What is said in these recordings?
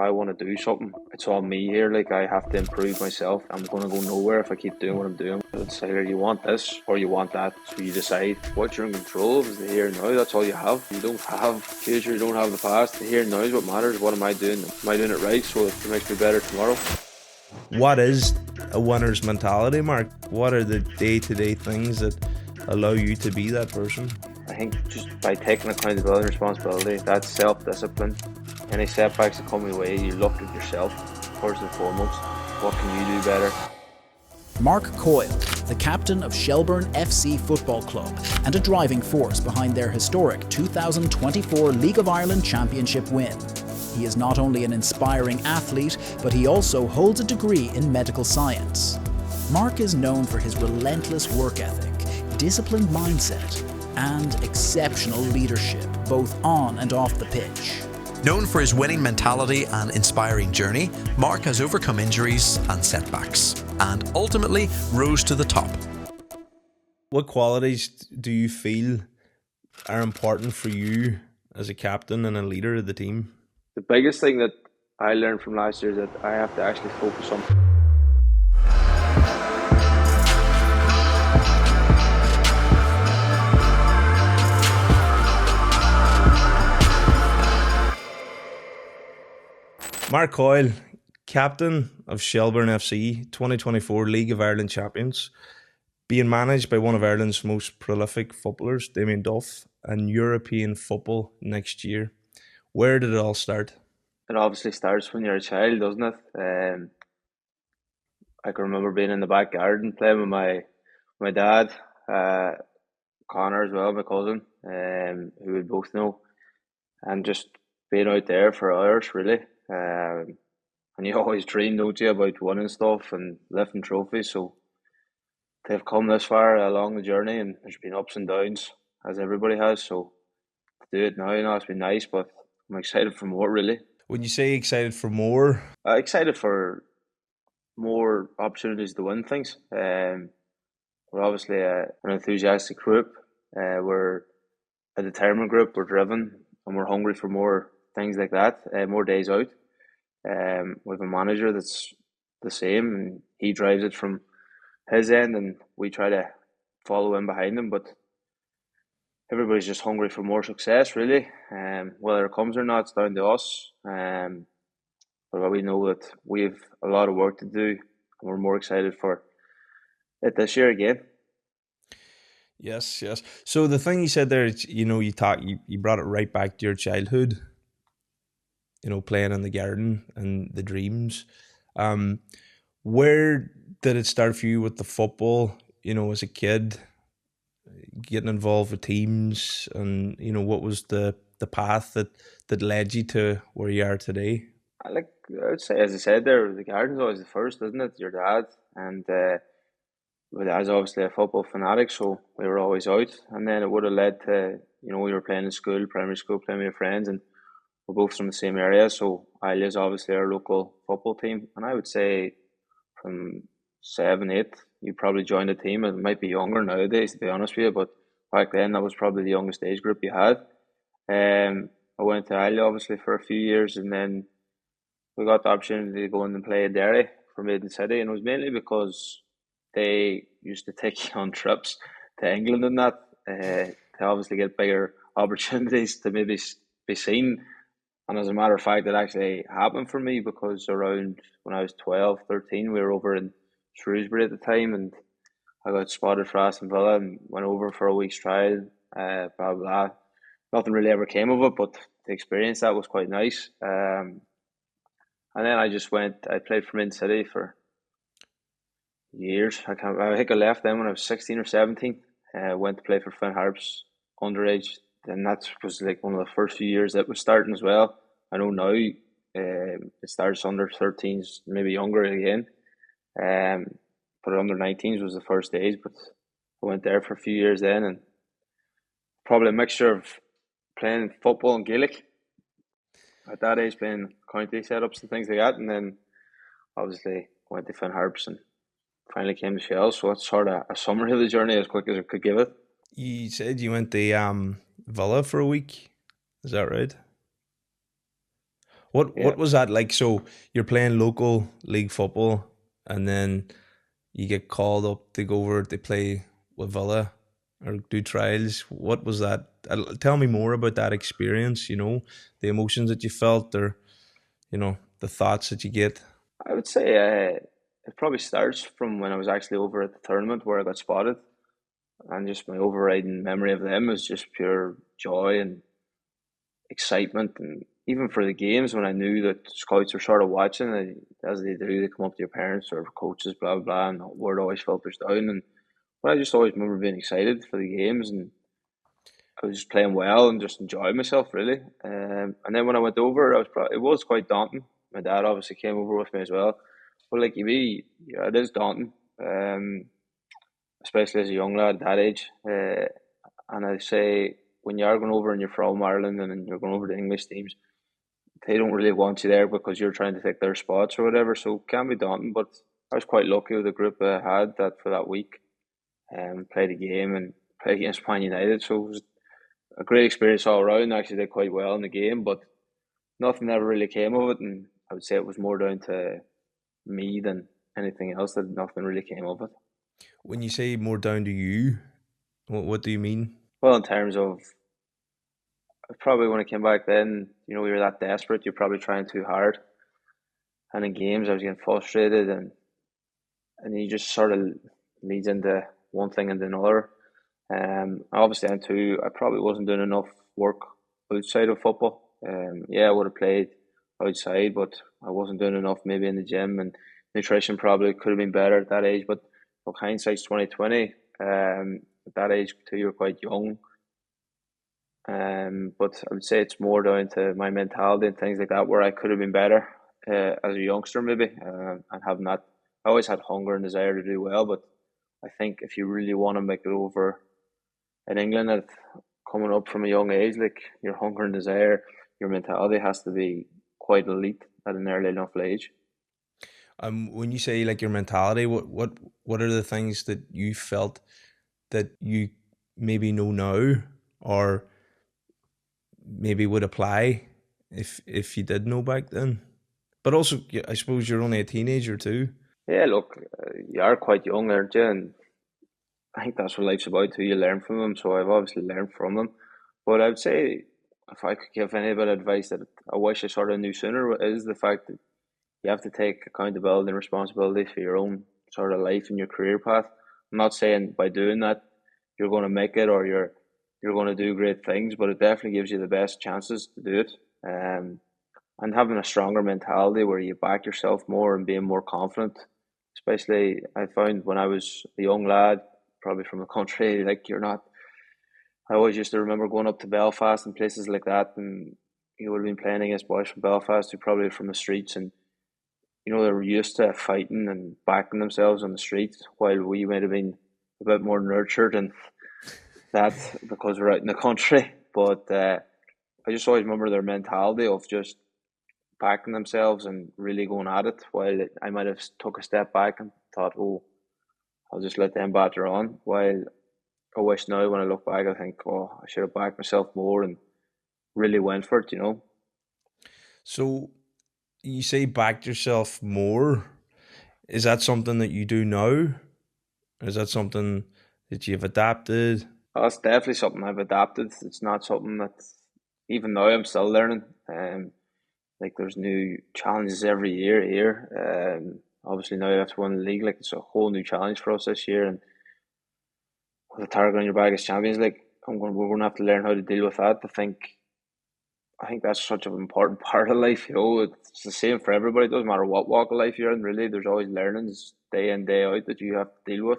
I want to do something, it's on me here. Like, I have to improve myself. I'm going to go nowhere if I keep doing what I'm doing. It's either you want this or you want that. So you decide. What you're in control of is the here and now. That's all you have. You don't have future, you don't have the past. The here and now is what matters. What am I doing? Am I doing it right so it makes me better tomorrow? What is a winner's mentality, Mark? What are the day-to-day things that allow you to be that person? I think just by taking accountability and responsibility, that's self-discipline. Any setbacks that come your way, you look at yourself first and foremost. What can you do better? Mark Coyle, the captain of Shelbourne FC Football Club and a driving force behind their historic 2024 League of Ireland Championship win. He is not only an inspiring athlete, but he also holds a degree in medical science. Mark is known for his relentless work ethic, disciplined mindset, and exceptional leadership, both on and off the pitch. Known for his winning mentality and inspiring journey, Mark has overcome injuries and setbacks, and ultimately rose to the top. What qualities do you feel are important for you as a captain and a leader of the team? The biggest thing that I learned from last year is that I have to actually focus on. Mark Coyle, captain of Shelbourne FC, 2024 League of Ireland champions, being managed by one of Ireland's most prolific footballers, Damien Duff, and European football next year. Where did it all start? It obviously starts when you're a child, doesn't it? I can remember being in the back garden playing with my dad, Connor as well, my cousin, who we both know, and just being out there for hours, really. And you always dream, don't you, about winning stuff and lifting trophies. So they've come this far along the journey, and there's been ups and downs, as everybody has. So to do it now, it's been nice, but I'm excited for more, really. When you say excited for more? Excited for more opportunities to win things. We're obviously an enthusiastic group. We're a determined group. We're driven, and we're hungry for more things like that, more days out. We have a manager that's the same, and he drives it from his end, and we try to follow in behind him. But everybody's just hungry for more success, really. Whether it comes or not, it's down to us. But we know that we have a lot of work to do, and we're more excited for it this year again. Yes. So the thing you said there, you brought it right back to your childhood. Playing in the garden and the dreams. Where did it start for you with the football? As a kid, getting involved with teams, and what was the path that led you to where you are today? I would say, as I said there, the garden's always the first, isn't it? Your dad, and my dad's obviously a football fanatic, so we were always out. And then it would have led to, we were playing in school, primary school, playing with your friends, and we're both from the same area. So Isla's obviously our local football team, and I would say from 7, 8, you probably joined a team. It might be younger nowadays, to be honest with you, but back then that was probably the youngest age group you had. I went to Isla obviously for a few years, and then we got the opportunity to go in and play in Derry for Maiden City, and it was mainly because they used to take you on trips to England and that to obviously get bigger opportunities to maybe be seen. And as a matter of fact, it actually happened for me, because around when I was 12, 13, we were over in Shrewsbury at the time, and I got spotted for Aston Villa and went over for a week's trial, blah, blah, blah. Nothing really ever came of it, but the experience, that was quite nice. And then I played for Maiden City for years. I think I left them when I was 16 or 17. Went to play for Finn Harps underage. And that was like one of the first few years that was starting as well. I know now it starts under 13s, maybe younger again. But under 19s was the first days. But I went there for a few years then, and probably a mixture of playing football and Gaelic at that age, playing county setups and things like that. And then obviously went to Finn Harps and finally came to Shell. So that's sort of a summary of the journey as quick as I could give it. You said you went to Villa for a week. Is that right? What was that like? So you're playing local league football, and then you get called up to go over to play with Villa or do trials. What was that? Tell me more about that experience. You know, the emotions that you felt, or the thoughts that you get. I would say it probably starts from when I was actually over at the tournament where I got spotted, and just my overriding memory of them was just pure joy and excitement. And even for the games, when I knew that scouts were sort of watching, as they do, they come up to your parents or coaches, blah blah blah, and the word always filters down. And but I just always remember being excited for the games, and I was just playing well and just enjoying myself really. And then when I went over, it was quite daunting. My dad obviously came over with me as well, but like yeah, it is daunting, especially as a young lad at that age. And I say when you are going over and you're from Ireland and you're going over to English teams, they don't really want you there because you're trying to take their spots or whatever. So it can be daunting, but I was quite lucky with the group I had that for that week. Played a game and played against Man United, so it was a great experience all around. I actually did quite well in the game, but nothing ever really came of it. And I would say it was more down to me than anything else, that nothing really came of it. When you say more down to you, what do you mean? Well, in terms of probably when I came back then, we were that desperate, you're probably trying too hard. And in games, I was getting frustrated, and you just sort of leads into one thing and another. Obviously, and two, I probably wasn't doing enough work outside of football. Yeah, I would have played outside, but I wasn't doing enough maybe in the gym, and nutrition probably could have been better at that age. But look, hindsight's 2020. At that age too, you're quite young. But I would say it's more down to my mentality and things like that, where I could have been better as a youngster maybe, and have not. I always had hunger and desire to do well, but I think if you really want to make it over in England, coming up from a young age, like your hunger and desire, your mentality has to be quite elite at an early enough age. When you say like your mentality, what are the things that you felt that you maybe know now, or maybe would apply if you did know back then? But also, I suppose you're only a teenager too. Yeah, look, you are quite young, aren't you? And I think that's what life's about too. You learn from them. So I've obviously learned from them. But I would say if I could give any bit of advice that I wish I sort of knew sooner, is the fact that you have to take accountability and responsibility for your own sort of life and your career path. I'm not saying by doing that you're going to make it or you're going to do great things, but it definitely gives you the best chances to do it. And having a stronger mentality where you back yourself more and being more confident. Especially, I found when I was a young lad, probably from the country, like you're not. I always used to remember going up to Belfast and places like that, and you would have been playing against boys from Belfast who probably from the streets, and they were used to fighting and backing themselves on the streets, while we might have been a bit more nurtured and that because we're out in the country. But I just always remember their mentality of just backing themselves and really going at it, while I might have took a step back and thought, oh, I'll just let them batter on. While I wish now when I look back, I think, oh, I should have backed myself more and really went for it. So you say backed yourself more. Is that something that you do now? Or is that something that you've adapted? That's definitely something I've adapted. It's not something that even now I'm still learning. Like there's new challenges every year here. Obviously now you have to win the league. Like it's a whole new challenge for us this year, and with a target on your back as champions, like we're going to have to learn how to deal with that. I think that's such an important part of life. It's the same for everybody. It doesn't matter what walk of life you're in. Really, there's always learnings day in day out that you have to deal with.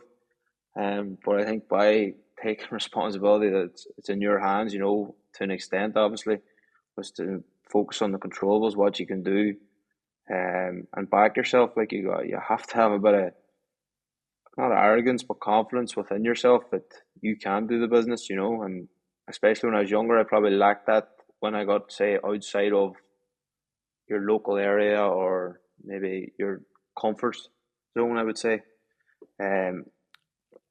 But I think by taking responsibility that it's in your hands, to an extent, obviously, was to focus on the controllables, what you can do, and back yourself. Like you have to have a bit of not arrogance but confidence within yourself that you can do the business. And especially when I was younger, I probably lacked that when I got, say, outside of your local area or maybe your comfort zone, I would say. And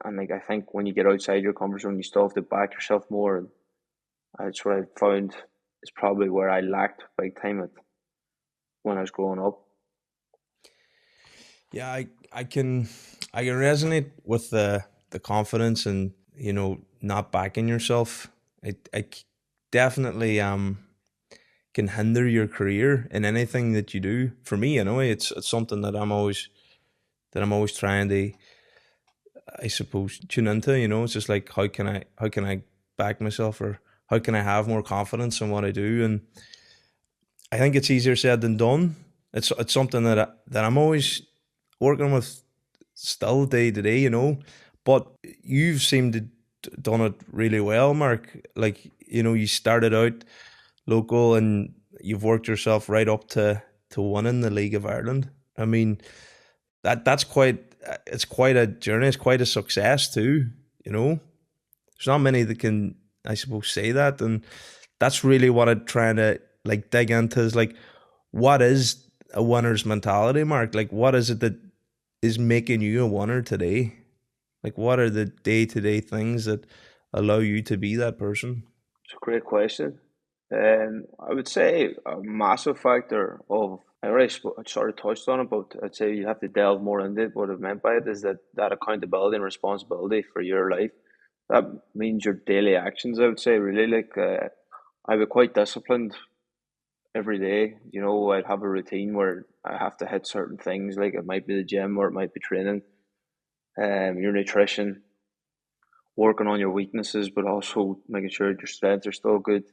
like I think when you get outside your comfort zone, you still have to back yourself more. And that's what I found is probably where I lacked big time at. when I was growing up. Yeah, I can resonate with the confidence and, you know, not backing yourself. Definitely can hinder your career in anything that you do. For me, anyway, it's something that I'm always trying to, I suppose, tune into. You know, it's just like how can I back myself, or how can I have more confidence in what I do? And I think it's easier said than done. It's something that I'm always working with still day to day, you know. But you've seemed to done it really well, Mark. Like, you know, you started out local and you've worked yourself right up to winning the League of Ireland. I mean, that's quite, it's quite a journey. It's quite a success too. You know, there's not many that can, I suppose, say that, and that's really what I'm trying to like dig into. Is like, what is a winner's mentality, Mark? Like, what is it that is making you a winner today? Like, what are the day to day things that allow you to be that person? It's a great question. I would say a massive factor of, I already sort of touched on it, but I'd say you have to delve more into it. What I've meant by it is that accountability and responsibility for your life. That means your daily actions, I would say, really. Like, I was quite disciplined every day. You know, I'd have a routine where I have to hit certain things, like it might be the gym or it might be training, your nutrition, working on your weaknesses, but also making sure your strengths are still good.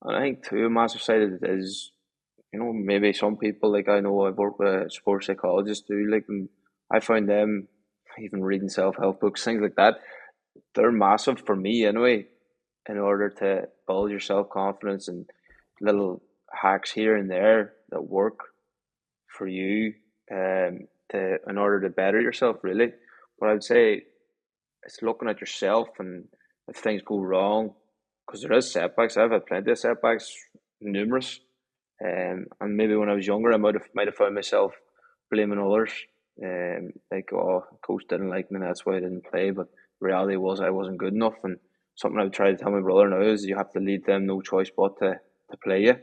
And I think too, a massive side of it is, you know, maybe some people, like I know I've worked with a sports psychologist too, like, and I find them even reading self-help books, things like that, they're massive for me anyway, in order to build your self-confidence, and little hacks here and there that work for you, to in order to better yourself really. But I would say it's looking at yourself, and if things go wrong, because there is setbacks. I've had plenty of setbacks, numerous. And maybe when I was younger, I might have found myself blaming others. Like, oh, coach didn't like me, that's why I didn't play. But the reality was I wasn't good enough. And something I would try to tell my brother now is you have to lead them, no choice but to play you.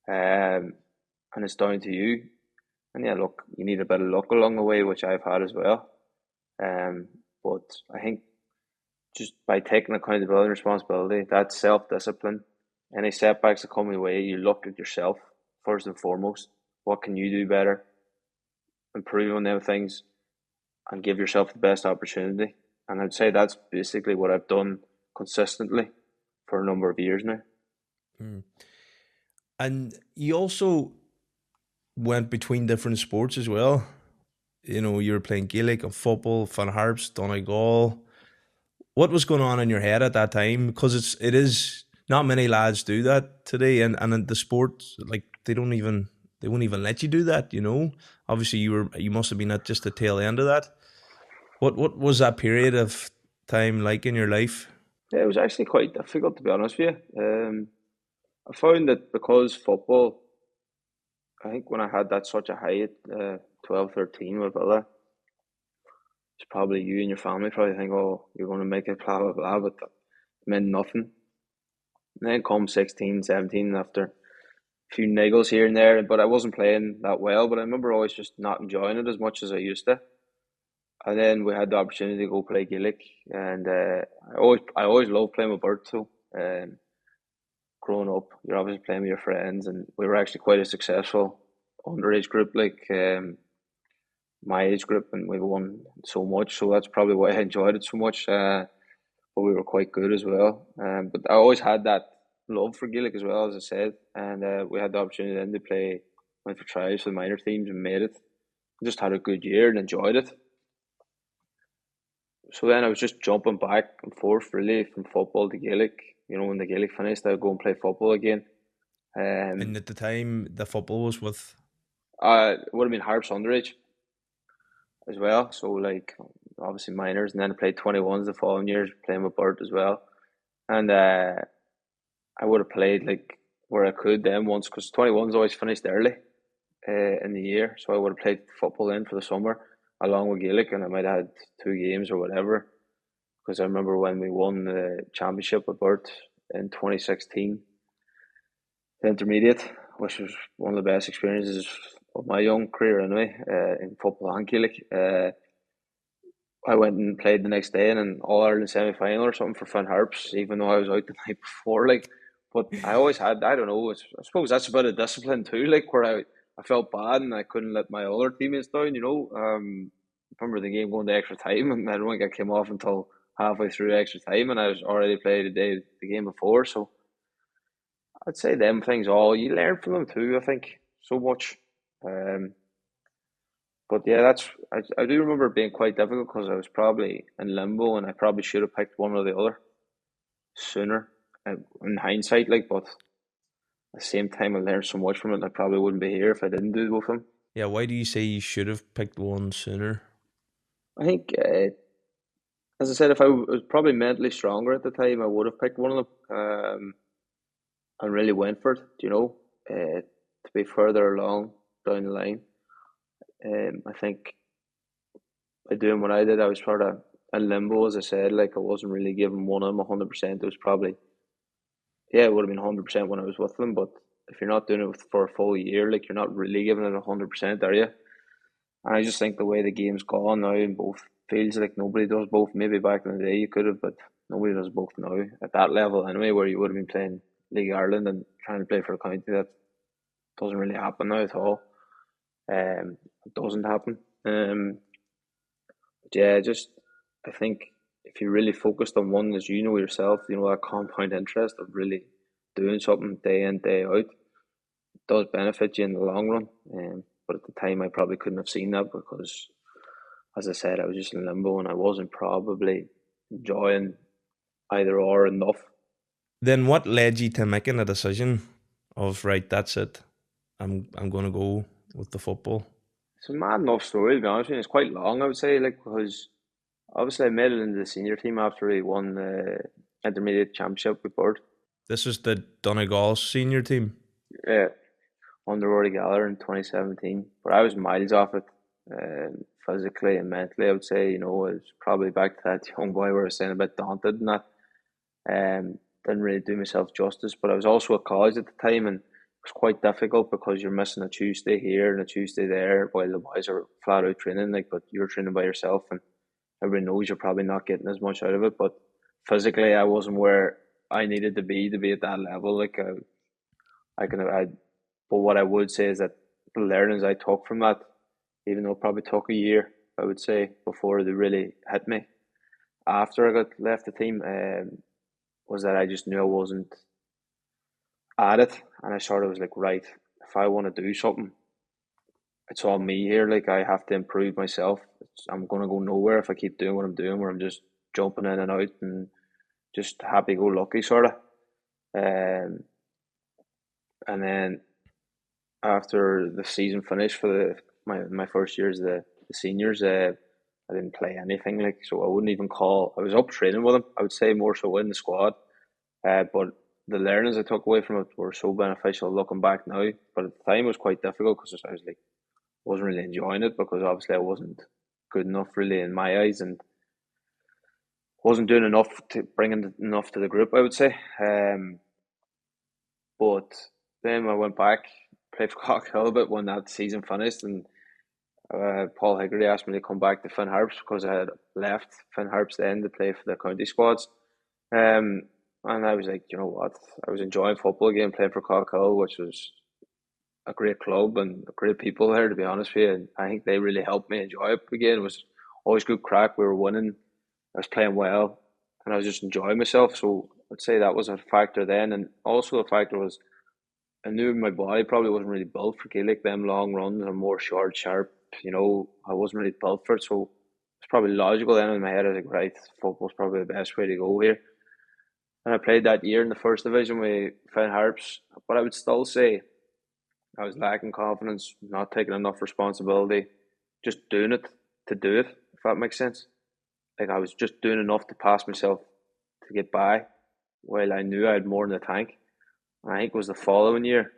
And it's down to you. And yeah, look, you need a bit of luck along the way, which I've had as well. But I think just by taking accountability and responsibility, that self-discipline, any setbacks that come your way, you look at yourself first and foremost. What can you do better? Improve on them things and give yourself the best opportunity. And I'd say that's basically what I've done consistently for a number of years now. Mm. And you also went between different sports as well. You know, you were playing Gaelic and football, Fun Harps, Donegal. What was going on in your head at that time? Because it is not many lads do that today, and in the sport, like they won't even let you do that. You know, obviously you must have been at just the tail end of that. What was that period of time like in your life? Yeah, it was actually quite difficult, to be honest with you. I found that because football, I think when I had that such a high at 12, 13 with Villa, it's probably you and your family probably think, oh, you're going to make it, blah, blah, blah, but it meant nothing. And then come 16, 17, after a few niggles here and there, but I wasn't playing that well, but I remember always just not enjoying it as much as I used to. And then we had the opportunity to go play Gaelic, and I always loved playing with Bert too. Growing up, you're obviously playing with your friends, and we were actually quite a successful underage group, like my age group, and we won so much. So that's probably why I enjoyed it so much. But we were quite good as well. But I always had that love for Gaelic as well, as I said, and we had the opportunity then to play, went for tries for the minor teams and made it. Just had a good year and enjoyed it. So then I was just jumping back and forth really from football to Gaelic. You know, when the Gaelic finished, I would go and play football again. And at the time, the football was with. It would have been Harps underage as well. So like obviously minors, and then I played 21s the following years, playing with Bert as well. And I would have played like where I could then once, because 21s always finished early in the year. So I would have played football then for the summer along with Gaelic, and I might have had 2 games or whatever. Because I remember when we won the championship with Bert in 2016, the intermediate which was one of the best experiences of my young career anyway, in football and Gaelic. I went and played the next day in an All Ireland semi final or something for Finn Harps, even though I was out the night before. Like, but I always had, I don't know, I suppose that's a bit of discipline too. Like, where I felt bad and I couldn't let my other teammates down. Remember the game going to extra time, and I don't think I came off until halfway through extra time, and I was already played the game before. So I'd say them things all you learn from them too. I think so much. But yeah, I do remember it being quite difficult because I was probably in limbo and I probably should have picked one or the other sooner, in hindsight. Like, but at the same time, I learned so much from it. And I probably wouldn't be here if I didn't do both of them. Yeah, why do you say you should have picked one sooner? I think, as I said, if I was probably mentally stronger at the time, I would have picked one of them, and really went for it. To be further along down the line. I think by doing what I did, I was sort of in limbo, as I said. Like, I wasn't really giving one of them 100%. It was probably, yeah, it would have been 100% when I was with them. But if you're not doing it for a full year, like, you're not really giving it 100%, are you? And I just think the way the game's gone now in both fields, like, nobody does both. Maybe back in the day you could have, but nobody does both now at that level anyway, where you would have been playing League of Ireland and trying to play for a county. That doesn't really happen now at all. It doesn't happen. But yeah, I think if you really focused on one, as you know yourself, that compound interest of really doing something day in, day out, it does benefit you in the long run. But at the time, I probably couldn't have seen that because, as I said, I was just in limbo and I wasn't probably enjoying either or enough. Then what led you to making a decision of, right, that's it, I'm going to go with the football? It's a mad enough story, to be honest with you. It's quite long, I would say, like, because obviously I made it into the senior team after we won the intermediate championship with Bird. This was the Donegal senior team? Yeah, under Rory Gallagher in 2017. But I was miles off it, physically and mentally, I would say. I was probably back to that young boy where I was saying a bit daunted and that. Didn't really do myself justice, but I was also at college at the time, and it was quite difficult because you're missing a Tuesday here and a Tuesday there while the boys are flat out training, like, but you're training by yourself and everybody knows you're probably not getting as much out of it. But physically I wasn't where I needed to be at that level. Like, but what I would say is that the learnings I took from that, even though it probably took a year, I would say, before they really hit me after I got left the team, was that I just knew I wasn't at it, and I sort of was like, right, if I want to do something, it's on me here. Like, I have to improve myself. I'm going to go nowhere if I keep doing what I'm doing, where I'm just jumping in and out and just happy-go-lucky sort of. And then after the season finished for my first year as the seniors, I didn't play anything. Like, so I wouldn't even call. I was up training with them, I would say, more so in the squad. But the learnings I took away from it were so beneficial looking back now. But at the time it was quite difficult because I was like, wasn't really enjoying it because obviously I wasn't good enough really in my eyes and wasn't doing enough to bring enough to the group, I would say. But then I went back, played for Coyle a bit when that season finished, and Paul Higgery asked me to come back to Finn Harps because I had left Finn Harps then to play for the county squads. And I was like, you know what? I was enjoying football again, playing for Coyle, which was a great club and great people there, to be honest with you. And I think they really helped me enjoy it again. It was always good crack. We were winning. I was playing well, and I was just enjoying myself. So I'd say that was a factor then. And also a factor was I knew my body probably wasn't really built for Gaelic. Them long runs are more short, sharp. I wasn't really built for it. So it's probably logical then in my head. I was like, right, football's probably the best way to go here. And I played that year in the first division with Finn Harps. But I would still say I was lacking confidence, not taking enough responsibility, just doing it to do it, if that makes sense. Like, I was just doing enough to pass myself to get by, while I knew I had more in the tank. And I think it was the following year,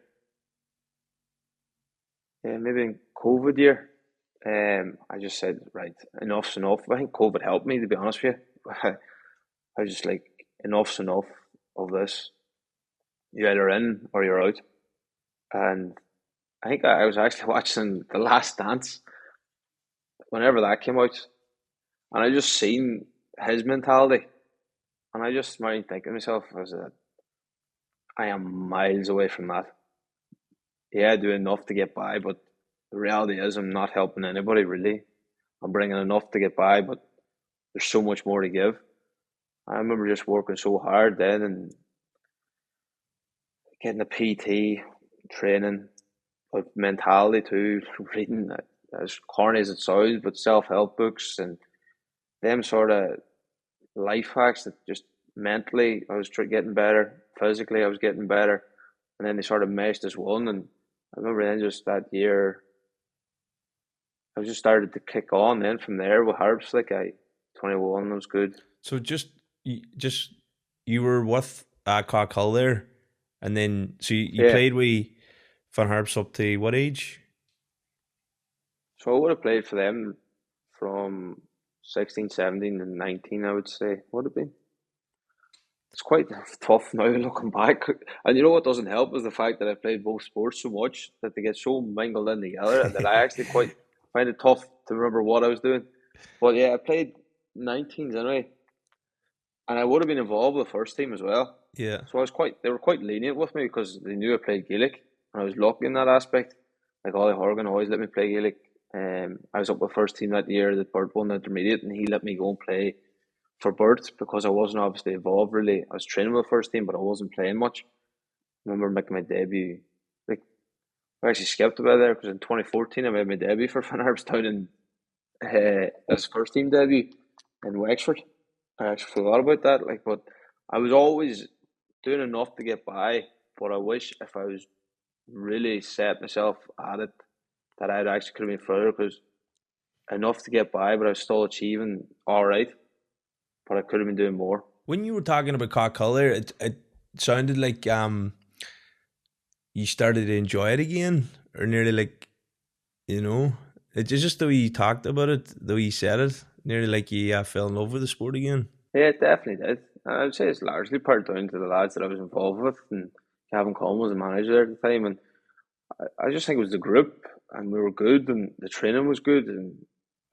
maybe in COVID year, I just said, right, enough's enough. I think COVID helped me, to be honest with you. I was just like, enough's enough of this. You're either in or you're out. And I think I was actually watching The Last Dance whenever that came out, and I just seen his mentality, and I just started thinking to myself, I am miles away from that. Yeah, I do enough to get by, but the reality is I'm not helping anybody really. I'm bringing enough to get by, but there's so much more to give. I remember just working so hard then and getting a PT, training, but mentality too, reading as corny as it sounds, but self-help books and them sort of life hacks that just mentally I was getting better, physically I was getting better, and then they sort of meshed as one. And I remember then just that year, I just started to kick on. Then from there with Harps, 21 was good. So just you were with Coyle there, and then so you Yeah, played with Van Harps up to what age? so I would have played for them from 16, 17 and 19, I would say. Would have been. It's quite tough now looking back. And you know what doesn't help is the fact that I played both sports so much that they get so mingled in together and that I actually quite find it tough to remember what I was doing. But yeah, I played 19s anyway. And I would have been involved with the first team as well. Yeah. So they were quite lenient with me because they knew I played Gaelic and I was lucky in that aspect. Like Ollie Horgan always let me play Gaelic. I was up with first team that year that Bert won the intermediate and he let me go and play for Bert because I wasn't obviously involved really. I was training with the first team, but I wasn't playing much. I remember making my debut. Like I actually skipped a bit there because in 2014 I made my debut for Van Harps down in as first team debut in Wexford. I actually forgot about that. But I was always doing enough to get by. But I wish if I was really set myself at it that I'd actually could have been further because enough to get by, but I was still achieving all right. But I could have been doing more. When you were talking about Coyle, it sounded like you started to enjoy it again, or nearly like it's just the way you talked about it, the way you said it, nearly like you fell in love with the sport again. Yeah, it definitely did. I would say it's largely part down to the lads that I was involved with, and Kevin Coleman was the manager there at the time, and I just think it was the group, and we were good, and the training was good, and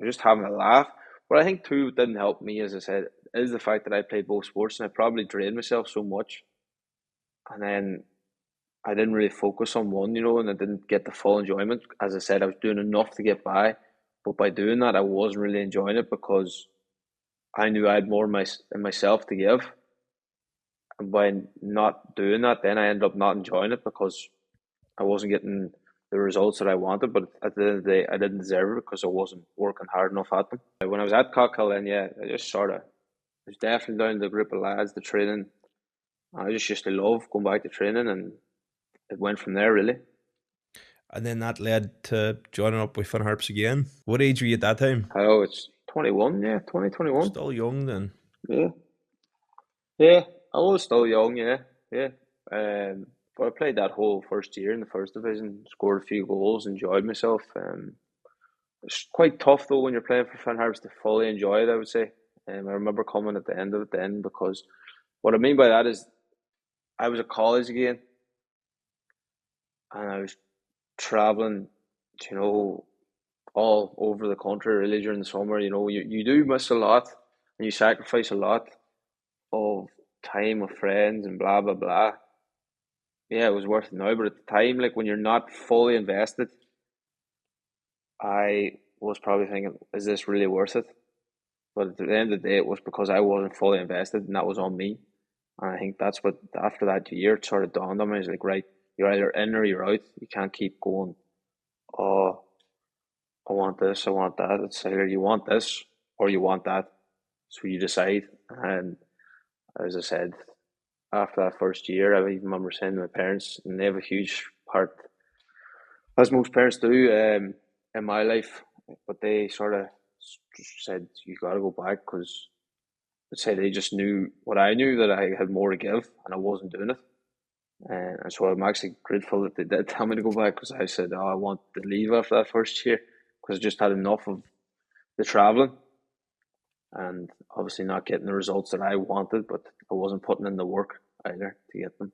we were just having a laugh. But I think too, what didn't help me, as I said, is the fact that I played both sports, and I probably drained myself so much, and then I didn't really focus on one, and I didn't get the full enjoyment. As I said, I was doing enough to get by, but by doing that, I wasn't really enjoying it because I knew I had more in myself to give. And by not doing that, then I ended up not enjoying it because I wasn't getting the results that I wanted. But at the end of the day, I didn't deserve it because I wasn't working hard enough at them. When I was at Cockhill, then yeah, I just it was definitely down to the group of lads, the training. I just used to love going back to training, and it went from there really. And then that led to joining up with Van Harps again. What age were you at that time? Oh, it's 21, yeah, 2021. Still young then. Yeah. Yeah, I was still young, yeah. Yeah. But I played that whole first year in the first division, scored a few goals, enjoyed myself. It's quite tough though when you're playing for Finn Harps to fully enjoy it, I would say. I remember coming at the end of it then because what I mean by that is I was at college again and I was travelling, all over the country really during the summer. You do miss a lot and you sacrifice a lot of time with friends and blah blah blah. Yeah, it was worth it now, but at the time, like when you're not fully invested, I was probably thinking, is this really worth it? But at the end of the day, it was because I wasn't fully invested, and that was on me. And I think that's what after that year it sort of dawned on me. It's like, right, you're either in or you're out. You can't keep going. Oh, I want this, I want that. It's either you want this or you want that. So you decide. And as I said, after that first year, I even remember saying to my parents, and they have a huge part, as most parents do, in my life. But they sort of said, "You got to go back," because I'd say they just knew what I knew, that I had more to give, and I wasn't doing it. And so I'm actually grateful that they did tell me to go back because I said, "Oh, I want to leave after that first year because I just had enough of the travelling and obviously not getting the results that I wanted, but I wasn't putting in the work either to get them."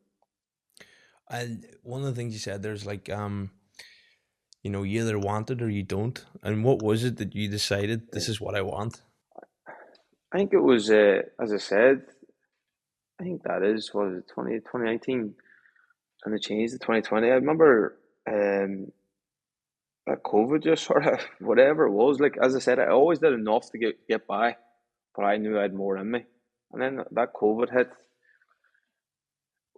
And one of the things you said there's like you know, you either want it or you don't. And what was it that you decided this is what I want? I think it was, as I said, I think that is, was it 2019 and they changed to 2020. I remember that COVID just sort of, whatever it was, like, as I said, I always did enough to get by, but I knew I had more in me. And then that COVID hit.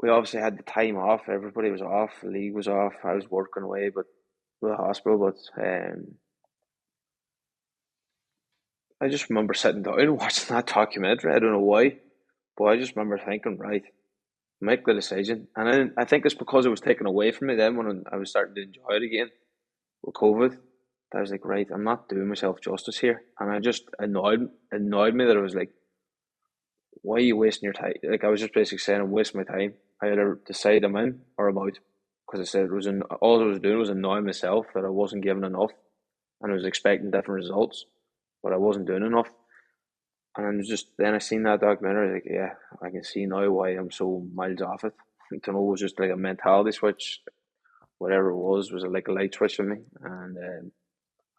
We obviously had the time off. Everybody was off. The league was off. I was working away, but with the hospital. But I just remember sitting down and watching that documentary. I don't know why, but I just remember thinking, right, make the decision. And then I think it's because it was taken away from me then when I was starting to enjoy it again with COVID. I was like, right, I'm not doing myself justice here. And I just annoyed me that it was like, why are you wasting your time? Like, I was just basically saying I'm wasting my time. I either decide I'm in or I'm out. Because I said all I was doing was annoying myself that I wasn't giving enough and I was expecting different results, but I wasn't doing enough. And then I seen that documentary, like, yeah, I can see now why I'm so miles off it. I don't know, it was just like a mentality switch. Whatever it was like a light switch for me. And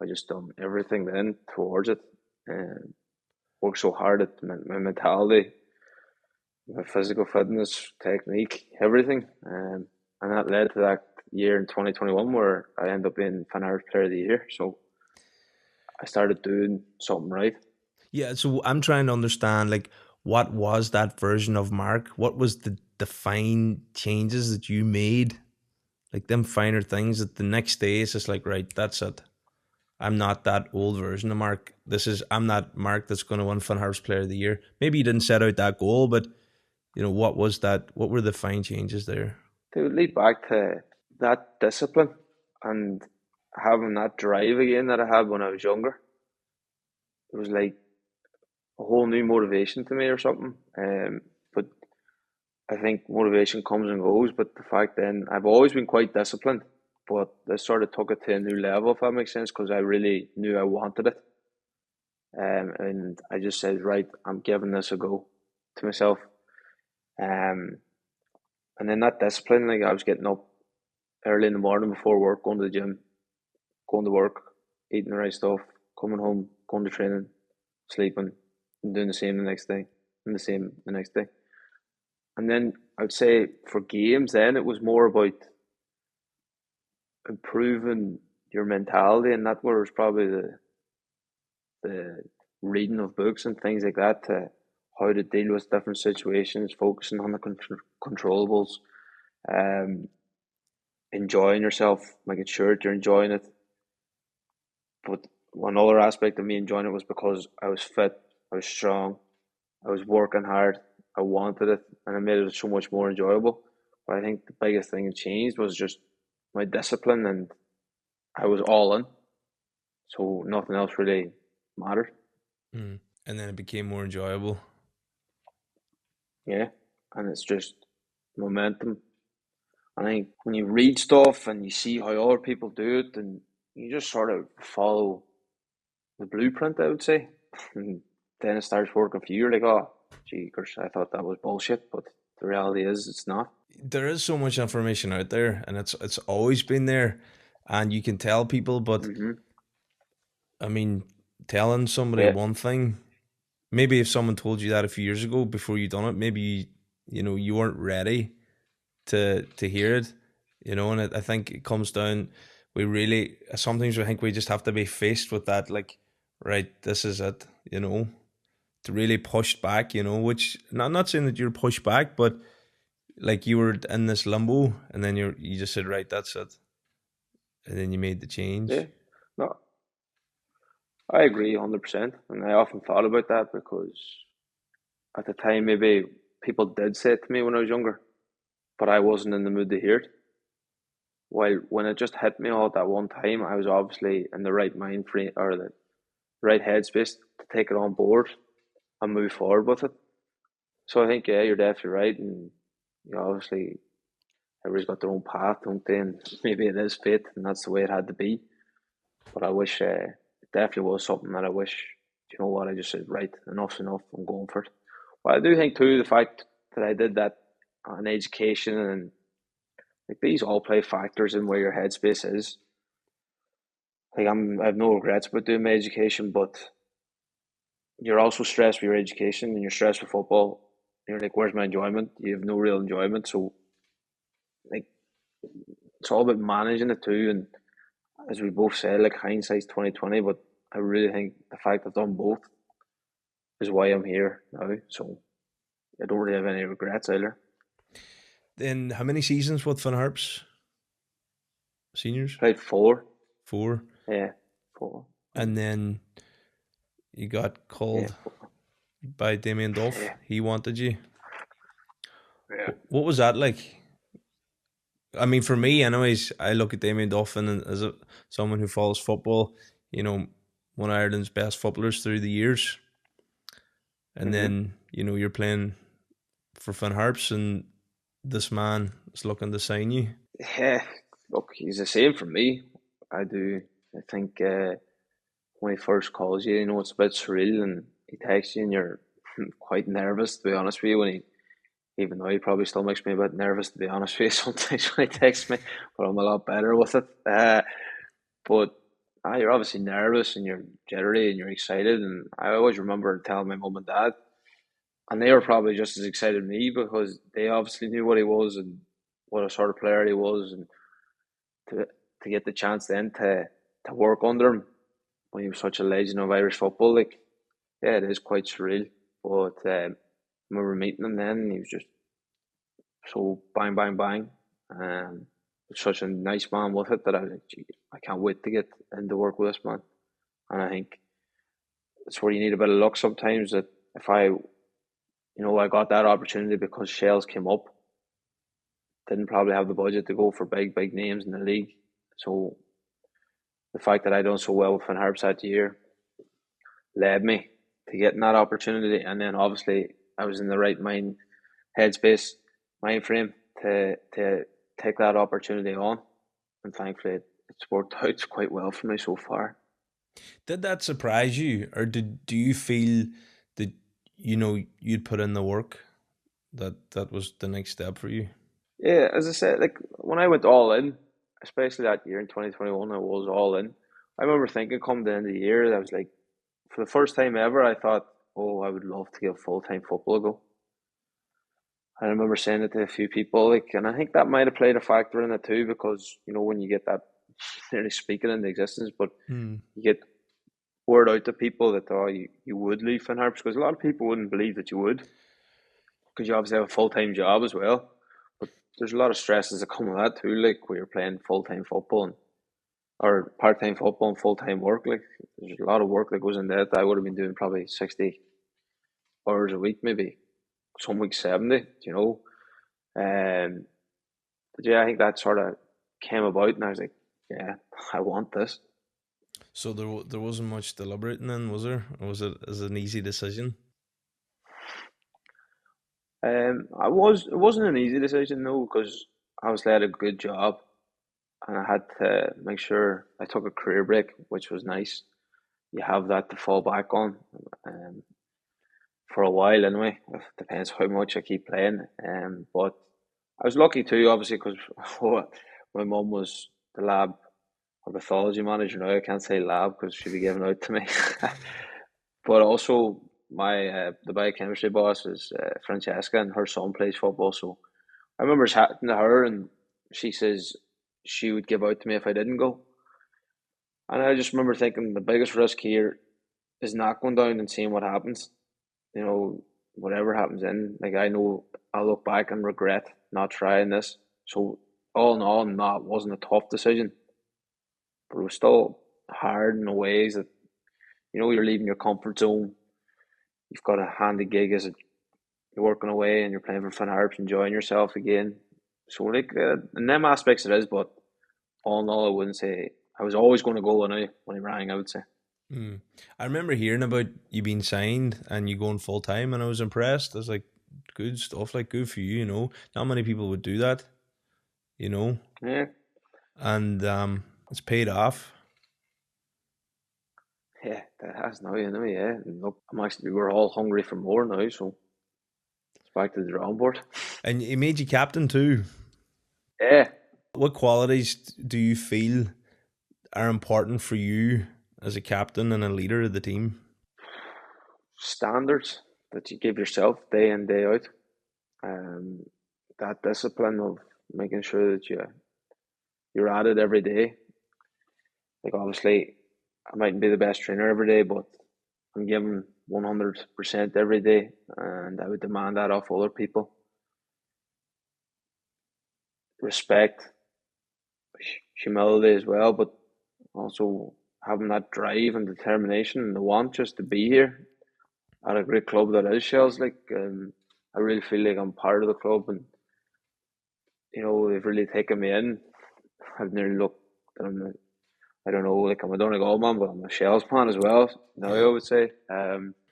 I just done everything then towards it. And worked so hard at my mentality, my physical fitness, technique, everything. And that led to that year in 2021 where I ended up being Fan Irish Player of the Year. So I started doing something right. Yeah, so I'm trying to understand like what was that version of Mark? What was the fine changes that you made? Like them finer things that the next day it's just like, right, that's it. I'm not that old version of Mark. I'm not Mark that's going to win Fan Irish Player of the Year. Maybe you didn't set out that goal, but you know, what was that? What were the fine changes there? They would lead back to that discipline and having that drive again that I had when I was younger. It was like a whole new motivation to me or something. But I think motivation comes and goes. But the fact then, I've always been quite disciplined, but I sort of took it to a new level, if that makes sense, because I really knew I wanted it. And I just said, right, I'm giving this a go to myself. Um, and then that discipline, like I was getting up early in the morning before work, going to the gym, going to work, eating the right stuff, coming home, going to training, sleeping, and doing the same the next day, and the same the next day. And then I would say for games, then it was more about improving your mentality, and that was probably the reading of books and things like that to how to deal with different situations, focusing on the controllables, um, enjoying yourself, making sure you're enjoying it. But one other aspect of me enjoying it was because I was fit, I was strong, I was working hard, I wanted it, and it made it so much more enjoyable. But I think the biggest thing that changed was just my discipline, and I was all in. So nothing else really mattered. Mm. And then it became more enjoyable. Yeah. And it's just momentum. I think when you read stuff and you see how other people do it, and you just sort of follow the blueprint, I would say. And then it starts working for you. You're like, oh, gee, I thought that was bullshit, but the reality is it's not. There is so much information out there, and it's always been there, and you can tell people. But I mean, telling somebody Yeah, one thing, maybe if someone told you that a few years ago before you done it, maybe you know you weren't ready to hear it, you know. And I think it comes down. We really sometimes we think we just have to be faced with that, like, right, this is it, you know, to really push back, you know. Which I'm not saying that you're pushed back, but like you were in this limbo, and then you just said, right, that's it, and then you made the yeah. change. No, I agree 100%. And I often thought about that because at the time, maybe people did say it to me when I was younger, but I wasn't in the mood to hear it. While when it just hit me all at that one time, I was obviously in the right mind frame or the right headspace to take it on board and move forward with it. So I think, yeah, you're definitely right. And you know, obviously, everybody's got their own path, don't they? And maybe it is fate, and that's the way it had to be. But I wish it definitely was something that I wish, you know what, I just said, right, enough's enough, I'm going for it. But I do think, too, the fact that I did that in education and Like these all play factors in where your headspace is. Like I have no regrets about doing my education, but you're also stressed with your education and you're stressed with football. You're like, where's my enjoyment? You have no real enjoyment. So like it's all about managing it too. And as we both said, like hindsight's 2020, but I really think the fact I've done both is why I'm here now. So I don't really have any regrets either. Then how many seasons with Van Harps? Seniors? Played 4. 4. Yeah, 4. And then you got called by Damien Duff. Yeah. He wanted you. Yeah. What was that like? I mean, for me, anyways, I look at Damien Duff and as someone who follows football, you know, one of Ireland's best footballers through the years. And then, you know, you're playing for Van Harps and this man is looking to sign you. Yeah, look, he's the same for me. I think when he first calls you, you know, it's a bit surreal and he texts you and you're quite nervous, to be honest with you, even though he probably still makes me a bit nervous, to be honest with you, sometimes when he texts me, but I'm a lot better with it. But you're obviously nervous and you're jittery and you're excited, and I always remember telling my mum and dad, and they were probably just as excited as me because they obviously knew what he was and what a sort of player he was, and to get the chance then to work under him when he was such a legend of Irish football, like, yeah, it is quite surreal. But I remember meeting him then, and he was just so bang, bang, bang. Such a nice man with it that I was like, gee, I can't wait to get into work with this man. And I think it's where you need a bit of luck sometimes, that if I got that opportunity because Shells came up, didn't probably have the budget to go for big, big names in the league. So the fact that I done so well with Van Harps that year led me to getting that opportunity. And then obviously I was in the right mind frame to take that opportunity on. And thankfully it's worked out quite well for me so far. Did that surprise you, or do you feel that, you know, you'd put in the work, that was the next step for you? Yeah, as I said, like when I went all in, especially that year in 2021, I was all in. I remember thinking come the end of the year, I was like, for the first time ever, I thought, oh, I would love to give full-time football a go. I remember saying it to a few people, like, and I think that might have played a factor in it too, because, you know, when you get that, nearly speaking into existence, but you get word out to people that, oh, you would leave Van Harps, because a lot of people wouldn't believe that you would, because you obviously have a full-time job as well. But there's a lot of stresses that come with that too, like where you're playing full-time football or part-time football and full-time work. Like, there's a lot of work that goes into that. I would have been doing probably 60 hours a week, maybe some weeks 70, you know. But yeah, I think that sort of came about, and I was like, yeah, I want this. So there wasn't much deliberating then, was there? Or was it an easy decision? It wasn't an easy decision, no, because obviously I had a good job and I had to make sure I took a career break, which was nice. You have that to fall back on for a while anyway. It depends how much I keep playing. But I was lucky too, obviously, because my mum was the lab or pathology manager now. I can't say lab because she'd be giving out to me. But also, my the biochemistry boss is Francesca, and her son plays football. So I remember chatting to her, and she says she would give out to me if I didn't go. And I just remember thinking the biggest risk here is not going down and seeing what happens. You know, whatever happens in, like, I know I'll look back and regret not trying this. So all in all, no, it wasn't a tough decision, but it was still hard in the ways that, you know, you're leaving your comfort zone. You've got a handy gig as you're working away and you're playing for Van Harps, enjoying yourself again. So like in them aspects it is, but all in all, I wouldn't say I was always going to go when he rang, I would say. I remember hearing about you being signed and you going full time, and I was impressed. I was like, good stuff, like, good for you, you know. Not many people would do that, you know. Yeah. And it's paid off. Yeah, that has now, you know, yeah. And look, we're all hungry for more now, so it's back to the drawing board. And he made you captain too. Yeah. What qualities do you feel are important for you as a captain and a leader of the team? Standards that you give yourself day in, day out. That discipline of making sure that you're at it every day. Like, obviously, I mightn't be the best trainer every day, but I'm giving 100% every day, and I would demand that off other people. Respect, humility as well, but also having that drive and determination and the want just to be here at a great club that is Shells. Like, I really feel like I'm part of the club, and they've really taken me in. I've nearly looked that I don't know, like I'm a Donegal man, but I'm a Shells man as well. Now I would say,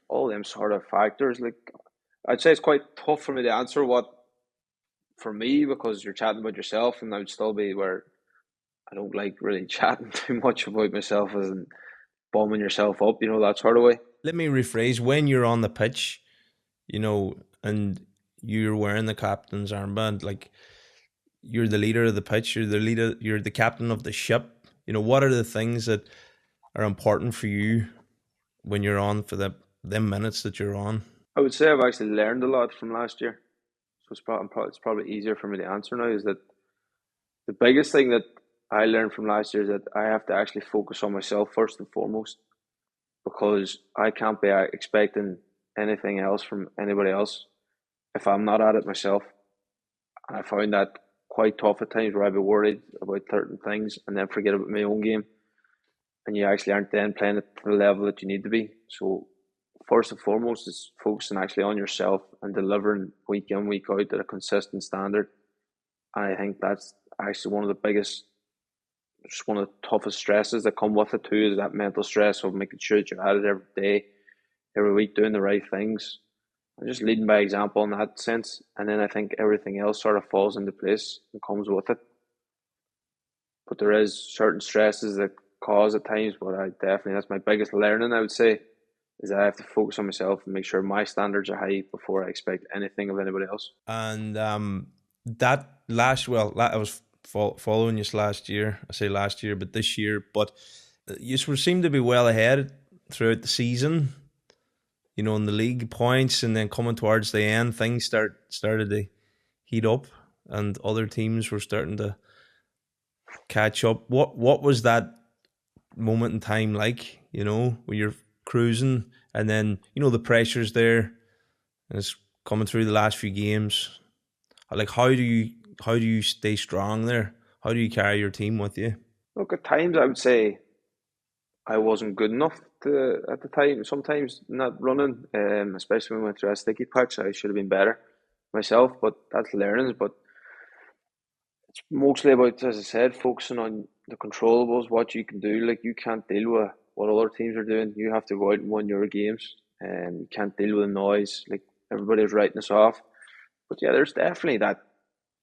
all them sort of factors. Like, I'd say it's quite tough for me to answer what for me, because you're chatting about yourself, and I would still be where I don't like really chatting too much about myself as in bombing yourself up, that sort of way. Let me rephrase. When you're on the pitch, and you're wearing the captain's armband, like, you're the leader of the pitch, you're the captain of the ship. What are the things that are important for you when you're on for them minutes that you're on? I would say I've actually learned a lot from last year. So it's probably easier for me to answer now, is that the biggest thing that I learned from last year is that I have to actually focus on myself first and foremost, because I can't be expecting anything else from anybody else if I'm not at it myself. And I found that quite tough at times, where I'd be worried about certain things and then forget about my own game, and you actually aren't then playing at the level that you need to be. So first and foremost is focusing actually on yourself and delivering week in, week out at a consistent standard. And I think that's actually one of the biggest, just one of the toughest stresses that come with it too, is that mental stress of making sure that you're at it every day, every week, doing the right things, and just leading by example in that sense. And then I think everything else sort of falls into place and comes with it. But there is certain stresses that cause at times, but that's my biggest learning, I would say, is that I have to focus on myself and make sure my standards are high before I expect anything of anybody else. And that I was following you last year. I say last year, but this year. But you seem to be well ahead throughout the season. In the league points, and then coming towards the end, things started to heat up, and other teams were starting to catch up. What was that moment in time like? When you're cruising, and then the pressure's there, and it's coming through the last few games. Like, how do you stay strong there? How do you carry your team with you? Look, at times I would say I wasn't good enough at the time. Sometimes not running, especially when we went through a sticky patch, I should have been better myself. But that's learnings. But it's mostly about, as I said, focusing on the controllables, what you can do. Like, you can't deal with what other teams are doing. You have to go out and win your games, and you can't deal with the noise. Like, everybody's writing us off. But yeah, there's definitely that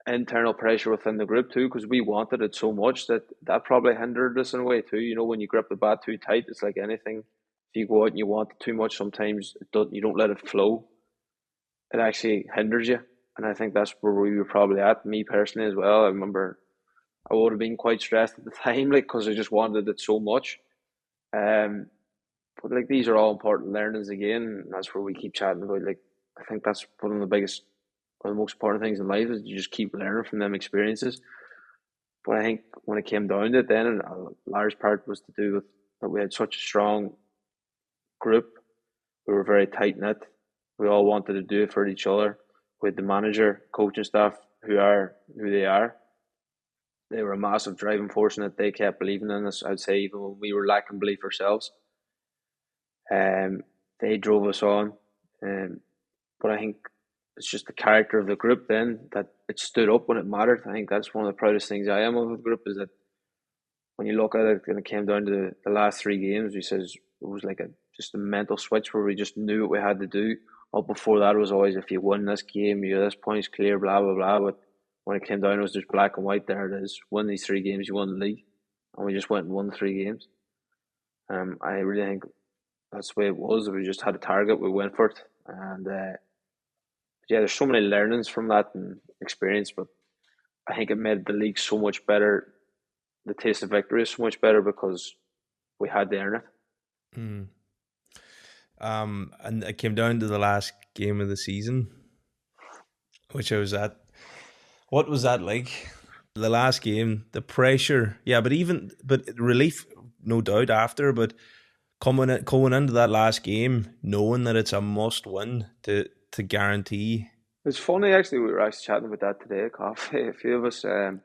internal pressure within the group too, because we wanted it so much that probably hindered us in a way too. When you grip the bat too tight, it's like anything. If you go out and you want it too much, sometimes you don't let it flow. It actually hinders you, and I think that's where we were probably at. Me personally as well. I remember I would have been quite stressed at the time, like, because I just wanted it so much. But like, these are all important learnings again, and that's where we keep chatting about. Like, I think that's one of the most important things in life, is you just keep learning from them experiences. But I think when it came down to it then, and a large part was to do with that we had such a strong group. We were very tight-knit. We all wanted to do it for each other. We had the manager, coaching staff who are who they are. They were a massive driving force in it. They kept believing in us, I'd say, even when we were lacking belief ourselves. They drove us on. But I think it's just the character of the group then, that it stood up when it mattered. I think that's one of the proudest things I am of the group, is that when you look at it and it came down to the last three games, it was like just a mental switch where we just knew what we had to do. Up before that, it was always, if you win this game, this point's clear, blah, blah, blah. But when it came down, it was just black and white. There it is. Win these three games, you won the league. And we just went and won the three games. I really think that's the way it was. We just had a target, we went for it. And yeah, there's so many learnings from that and experience, but I think it made the league so much better. The taste of victory is so much better because we had to earn it. Mm. And it came down to the last game of the season, which I was at. What was that like? The last game, the pressure, yeah, but relief, no doubt after. But going into that last game, knowing that it's a must win to guarantee. It's funny actually. We were actually chatting about that today at coffee. A few of us. It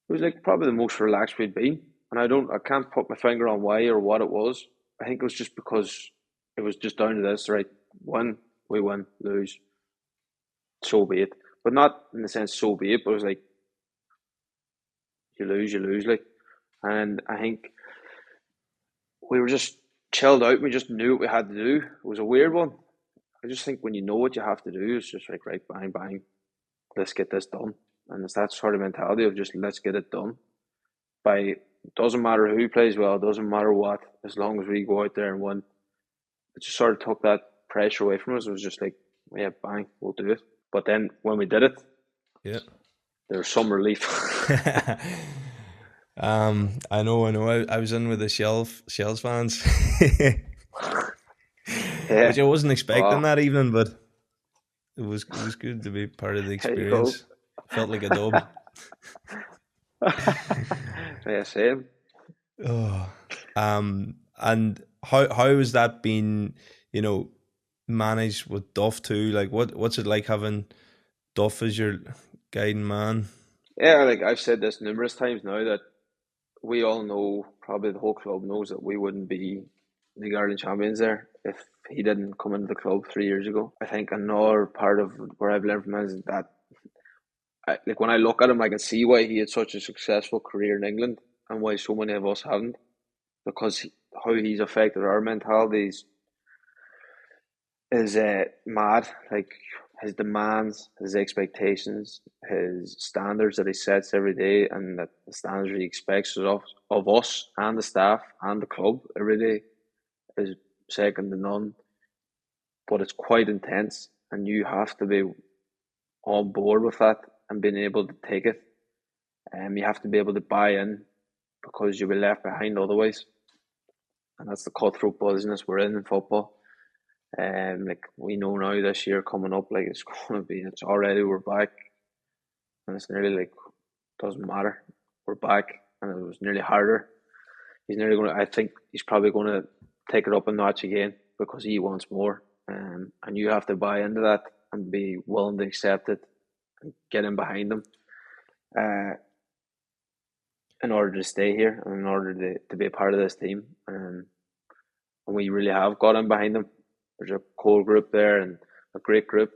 was like probably the most relaxed we'd been, and I can't put my finger on why or what it was. I think it was just because it was just down to this, right? Win, we win, lose, so be it. But not in the sense so be it, but it was like you lose, like. And I think we were just chilled out. We just knew what we had to do. It was a weird one. I just think when you know what you have to do, it's just like right, bang, bang, let's get this done. And it's that sort of mentality of just let's get it done. Doesn't matter who plays well, doesn't matter what, as long as we go out there and win. It just sort of took that pressure away from us. It was just like, yeah, bang, we'll do it. But then when we did it, yeah, there was some relief. I know. I was in with the Shells fans, Yeah. which I wasn't expecting that evening, but it was good to be part of the experience. Felt like a dub. Yeah, same. Oh, and how has that been? Managed with Duff too. Like, what's it like having Duff as your guiding man? Yeah, like I've said this numerous times now that we all know, probably the whole club knows that we wouldn't be League Ireland champions there if he didn't come into the club 3 years ago. I think another part of where I've learned from him is that, like when I look at him, I can see why he had such a successful career in England and why so many of us haven't, because how he's affected our mentalities is mad. Like his demands, his expectations, his standards that he sets every day, and that the standards he expects of us and the staff and the club every day is second to none. But it's quite intense, and you have to be on board with that and being able to take it. You have to be able to buy in because you'll be left behind otherwise. And that's the cutthroat business we're in football. Like we know now this year coming up, like it's already we're back, and it's nearly like doesn't matter, we're back, and it was nearly harder. I think he's probably gonna take it up a notch again because he wants more, and you have to buy into that and be willing to accept it and get in behind him, in order to stay here and in order to be a part of this team, and we really have got him behind him. There's a core group there and a great group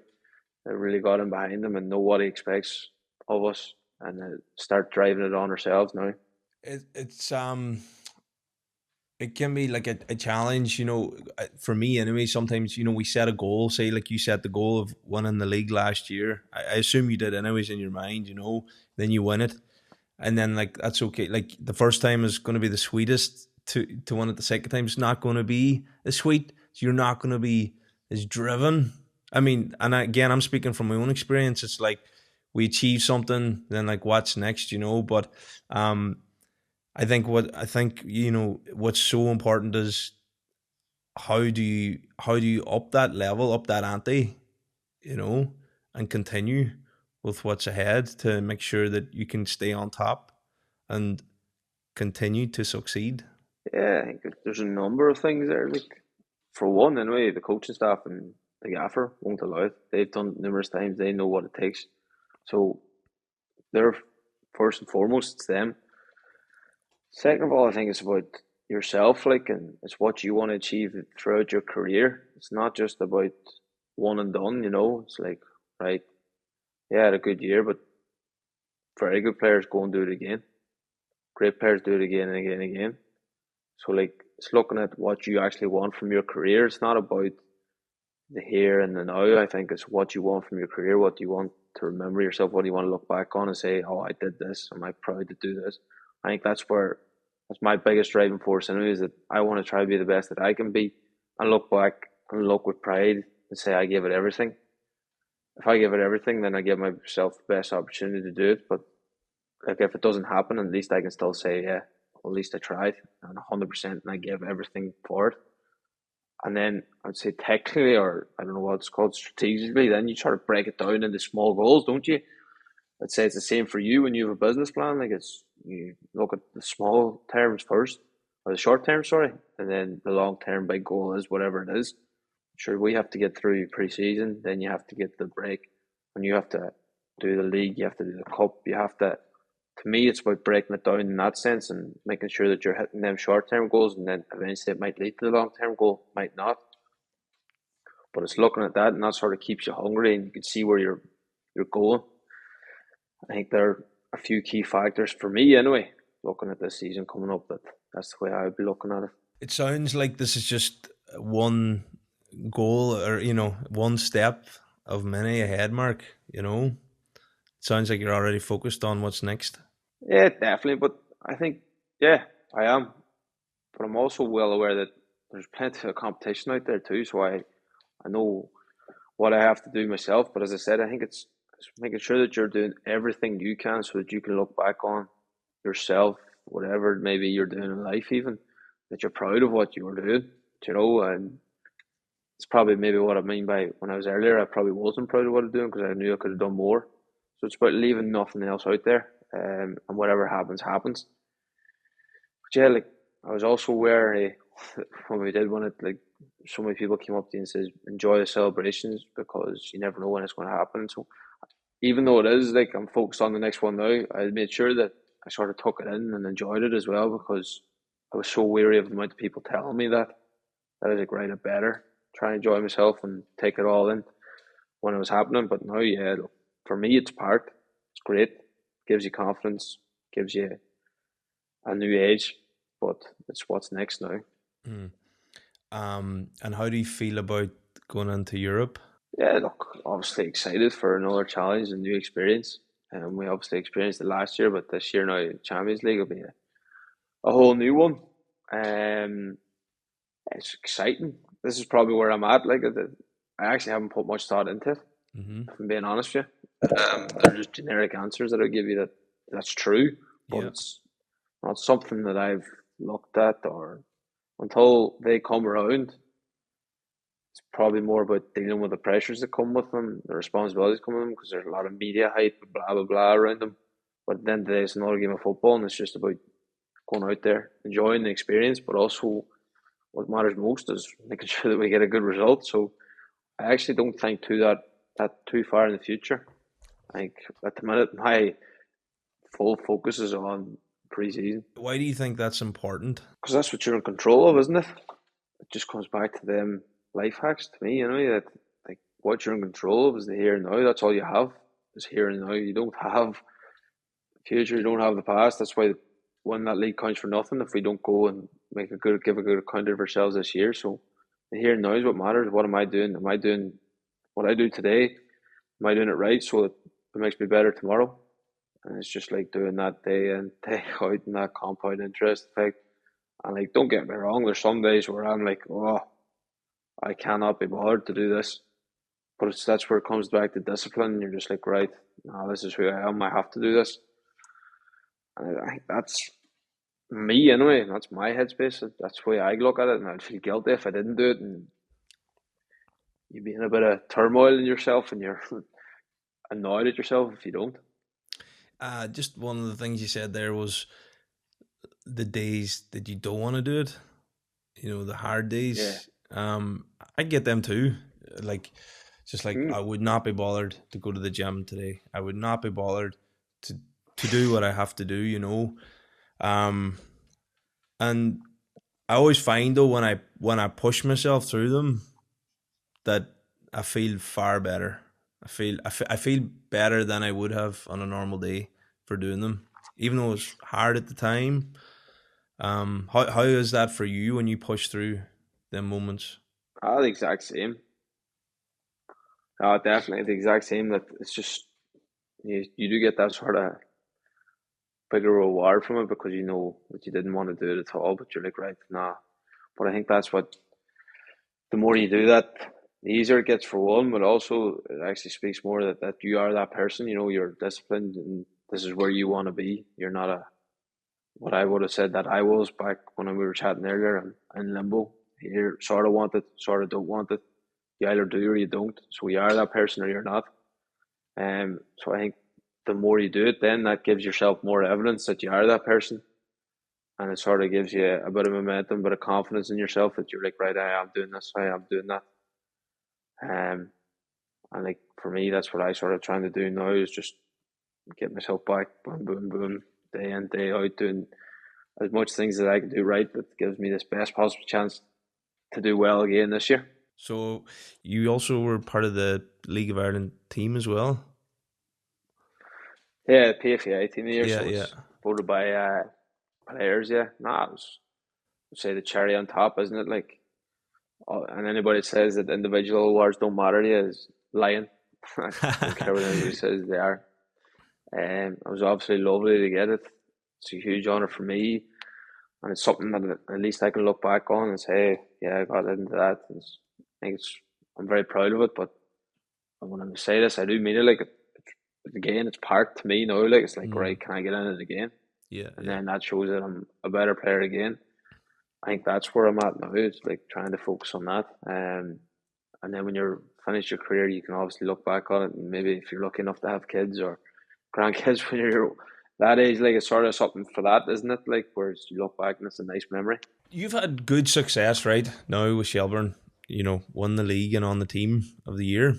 that really got him behind them and know what he expects of us, and start driving it on ourselves now. It can be like a challenge, for me anyway. Sometimes, we set a goal, say like you set the goal of winning the league last year. I assume you did anyways in your mind, then you win it. And then like, that's okay. Like the first time is going to be the sweetest to win it. The second time is not going to be as sweet. So you're not going to be as driven. I mean, and again, I'm speaking from my own experience. It's like we achieve something, then like what's next, But I think what's so important is how do you up that level, up that ante, and continue with what's ahead to make sure that you can stay on top and continue to succeed. Yeah, I think there's a number of things there. Like, for one, anyway, the coaching staff and the gaffer won't allow it. They've done it numerous times. They know what it takes. So they're first and foremost, it's them. Second of all, I think it's about yourself, like, and it's what you want to achieve throughout your career. It's not just about one and done, It's like, right, yeah, I had a good year, but very good players go and do it again. Great players do it again and again and again. So, like, it's looking at what you actually want from your career. It's not about the here and the now. I think it's what you want from your career. What do you want to remember yourself? What do you want to look back on and say, oh, I did this. Am I proud to do this? I think that's my biggest driving force anyway, is that I want to try to be the best that I can be and look back and look with pride and say I gave it everything. if I give it everything, then I give myself the best opportunity to do it. But like if it doesn't happen, at least I can still say, yeah, well, at least I tried and 100%, and I gave everything for it. And then I'd say technically, or I don't know what it's called, strategically, then you try to break it down into small goals, don't you? I'd say it's the same for you when you have a business plan. Like you look at the small terms first, or the short term, sorry, and then the long term big goal is whatever it is. Sure, we have to get through pre-season, then you have to get the break, and you have to do the league, you have to do the cup, you have to. To me, it's about breaking it down in that sense and making sure that you're hitting them short-term goals, and then eventually it might lead to the long-term goal, might not. But it's looking at that, and that sort of keeps you hungry, and you can see where you're going. I think there are a few key factors for me anyway, looking at this season coming up, that's the way I'd be looking at it. It sounds like this is just one goal, or one step of many ahead, Mark. It sounds like you're already focused on what's next. Yeah, definitely. But I think, yeah, I am. But I'm also well aware that there's plenty of competition out there too. So I know what I have to do myself. But as I said, I think it's making sure that you're doing everything you can so that you can look back on yourself, whatever maybe you're doing in life, even that you're proud of what you were doing. And it's probably maybe what I mean by when I was earlier, I probably wasn't proud of what I'm doing because I knew I could have done more. So it's about leaving nothing else out there, and whatever happens, happens. But yeah, like I was also aware when we did win it, like so many people came up to you and says, enjoy the celebrations because you never know when it's going to happen. So even though it is like I'm focused on the next one now, I made sure that I sort of took it in and enjoyed it as well because I was so weary of the amount of people telling me that I was like, right, I better try and enjoy myself and take it all in when it was happening. But now, yeah, for me, it's part. It's great. Gives you confidence. Gives you a new age. But it's what's next now. Mm. And how do you feel about going into Europe? Yeah, look, obviously excited for another challenge and new experience. And we obviously experienced it last year, but this year now, Champions League will be a whole new one. It's exciting. This is probably where I'm at. Like, I actually haven't put much thought into it. If I'm being honest with you, they're just generic answers that I give you that's true, but Yeah. it's not something that I've looked at or until they come around. It's probably more about dealing with the pressures that come with them, the responsibilities come with them, because there's a lot of media hype, blah blah blah around them. But at the end of the day, it's another game of football, and it's just about going out there, enjoying the experience, but also what matters most is making sure that we get a good result. So I actually don't think that too far in the future. I think at the minute my full focus is on pre-season Why do you think that's important? because that's what you're in control of, isn't it? It just comes back to them life hacks to me, that like what you're in control of is the here and now. That's all you have is here and now. You don't have the future, you don't have the past. That's why winning that league counts for nothing if we don't go and give a good account of ourselves this year. So the here and now is what matters. What am I doing? Am I doing what I do today? Am I doing it right so that it makes me better tomorrow? And it's just like doing that day in, day out, and that compound interest effect. And like, don't get me wrong, there's some days where I'm like, oh, I cannot be bothered to do this. But that's where it comes back to discipline. You're just like, right, no, this is who I am. I have to do this. And I think that's me anyway. That's my headspace. That's the way I look at it. And I'd feel guilty if I didn't do it. And you'd be in a bit of turmoil in yourself, and you're annoyed at yourself if you don't. Just one of the things you said there was the days that you don't want to do it. The hard days. Yeah. I get them too. Like, just like I would not be bothered to go to the gym today. I would not be bothered to do what I have to do. And I always find though when I push myself through them that I feel far better. I feel better than I would have on a normal day for doing them, even though it was hard at the time. How is that for you when you push through them moments? The exact same. Definitely the exact same. That it's just you do get that sort of bigger reward from it because you know that you didn't want to do it at all, but you're like, right, nah. But I think that's what the more you do that, the easier it gets for one, but also it actually speaks more that you are that person. You know, you're disciplined, and this is where you want to be. You're not what I would have said that I was back when we were chatting earlier. I'm in limbo. You sort of want it, sort of don't want it. You either do or you don't. So you are that person or you're not. So I think the more you do it, then that gives yourself more evidence that you are that person, and it sort of gives you a bit of momentum, a bit of confidence in yourself that you're like, right, I am doing this, I am doing that. And like for me, that's what I sort of trying to do now is just get myself back, boom, boom, boom, day in, day out, doing as much things that I can do right that gives me this best possible chance to do well again this year. So you also were part of the League of Ireland team as well? Yeah, PFAI team of the year, Yeah, so yeah. it's voted by players, yeah. Nah, it was, I'd say, the cherry on top, isn't it? Like, and anybody that says that individual awards don't matter to you is lying. I don't care what anybody says, they are. It was obviously lovely to get it. It's a huge honour for me, and it's something that at least I can look back on and say, yeah, I got into that. I'm very proud of it. But when I say this, I do mean it. Like, again, it's part to me now. Like, it's like, right, can I get in it again? Yeah, and then that shows that I'm a better player again. I think that's where I'm at now. It's like trying to focus on that. And then when you're finished your career, you can obviously look back on it, and maybe if you're lucky enough to have kids or grandkids when you're that age, like it's sort of something for that, isn't it? Like, whereas you look back and it's a nice memory. You've had good success right now with Shelbourne. You know, won the league and on the team of the year.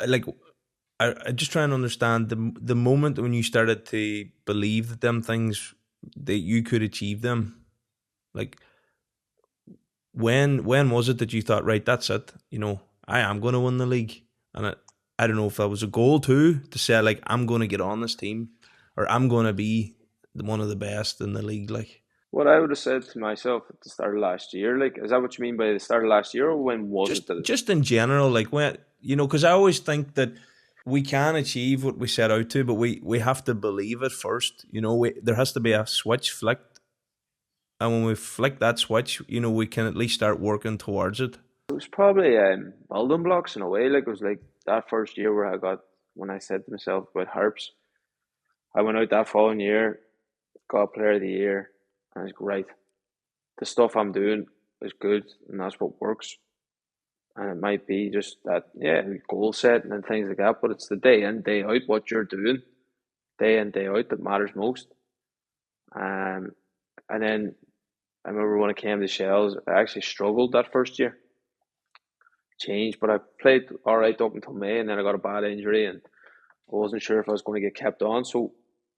Like, I just try and understand the moment when you started to believe that them things that you could achieve them. Like, when was it that you thought, right, that's it? You know, I am going to win the league, and I don't know if that was a goal too, to say like I'm going to get on this team, or I'm going to be one of the best in the league. Like, what I would have said to myself at the start of last year, like, is that what you mean by the start of last year, or when was it? Just in general, like when because I always think that we can achieve what we set out to, but we have to believe it first. You know, there has to be a switch flicked, and when we flick that switch, you know, we can at least start working towards it. It was probably building blocks in a way. Like, it was like that first year when I said to myself about Harps, I went out that following year, got Player of the Year, and it's right. The stuff I'm doing is good, and that's what works. And it might be just that, yeah, goal setting and things like that, but it's the day in, day out, what you're doing, day in, day out, that matters most. And then I remember when it came to Shells, I actually struggled that first year. Changed, but I played all right up until May, and then I got a bad injury, and I wasn't sure if I was going to get kept on. So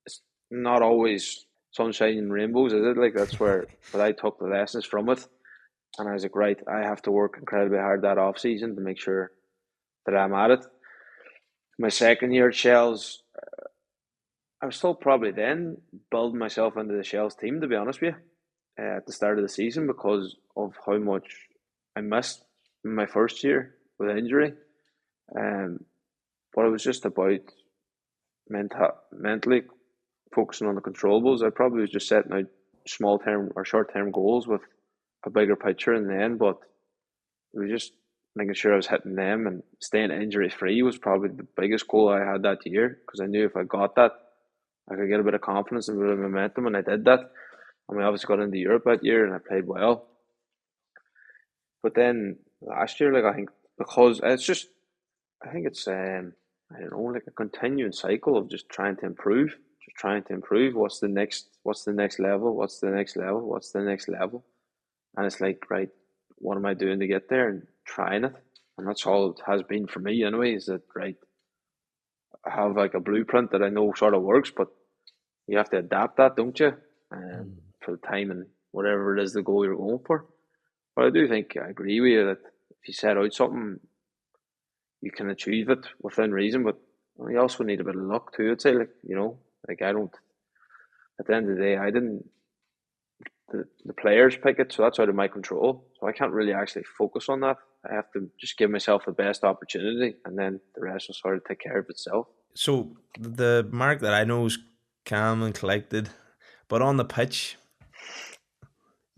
it's not always sunshine and rainbows, is it? Like, that's where, but I took the lessons from it. And I was like, right, I have to work incredibly hard that off season to make sure that I'm at it. My second year at Shells, I was still probably then building myself into the Shells team, to be honest with you, at the start of the season, because of how much I missed in my first year with injury. But it was just about mentally focusing on the controllables. I probably was just setting out small term or short term goals with a bigger picture in the end, but it was just making sure I was hitting them, and staying injury free was probably the biggest goal I had that year, because I knew if I got that, I could get a bit of confidence and a bit of momentum, and I did that. And we obviously got into Europe that year, and I played well. But then last year, like, I think because it's just, I think it's I don't know, like a continuing cycle of just trying to improve, just trying to improve. What's the next level? What's the next level? What's the next level? And it's like, right, what am I doing to get there, and trying it? And that's all it has been for me anyway, is that, right, I have like a blueprint that I know sort of works, but you have to adapt that, don't you? For the time and whatever it is the goal you're going for. But I do think I agree with you that if you set out something, you can achieve it within reason, but you also need a bit of luck too, I'd say. Like, you know, like, I don't, at the end of the day, I didn't, the players pick it, so that's out of my control. So I can't really actually focus on that. I have to just give myself the best opportunity, and then the rest will sort of take care of itself. So the Mark that I know is calm and collected, but on the pitch,